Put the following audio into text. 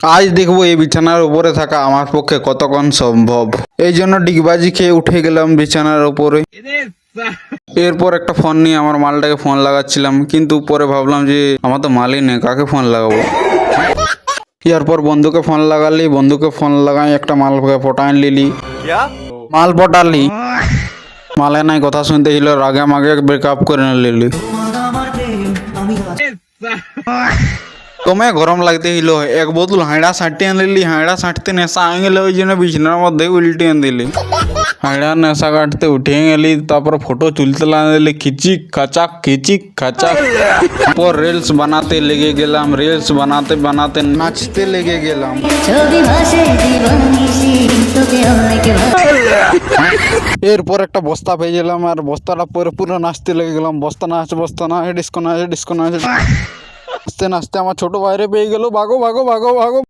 আজ দেখবো এই বিছানার উপরে থাকা আমার পক্ষে কতক্ষণ সম্ভব। এই জন্য ডিগবাজি খেয়ে উঠে গেলাম বিছানার উপরে। এরপর একটা ফোন নিয়ে আমার মালটাকে ফোন লাগাচ্ছিলাম, কিন্তু পরে ভাবলাম যে আমার তো মালই নেই, কাকে ফোন লাগাবো। এরপর বন্ধুকে ফোন লাগালি, বন্ধুকে ফোন লাগাই একটা মালকে পটাইন লিলি। মাল পটালি, মালে নাই কথা শুনতে ছিল, রাগে মাগে ব্রেকআপ করে নিলি। তোমে গরম লাগতে ছিল, এক বোতল হাঁড়া সাঁটতে আনলি, হাঁড়া সাঁটতে নেশা হয়ে গেলে ওই জন্য বিছানার মধ্যে উল্টে আন দিলি। হাঁড়া নেশা কাটতে উঠে গেলি, তারপর ফটো তুলতে লাগলি, খিচিক খাচাক খিচিক খাচাক। পর রিলস বানাতে লেগে গেলাম, রিলস বানাতে বানাতে নাচতে লেগে গেলাম। এরপর একটা বস্তা পেয়ে গেলাম, আর বস্তাটা পরে পুরো নাচতে লেগে গেলাম। বস্তা না ডিস্কো না ডিস্কো না। নাচতে নাচতে আমার ছোট বাইরে পেয়ে গেল, ভাগো ভাগো ভাগো ভাগো।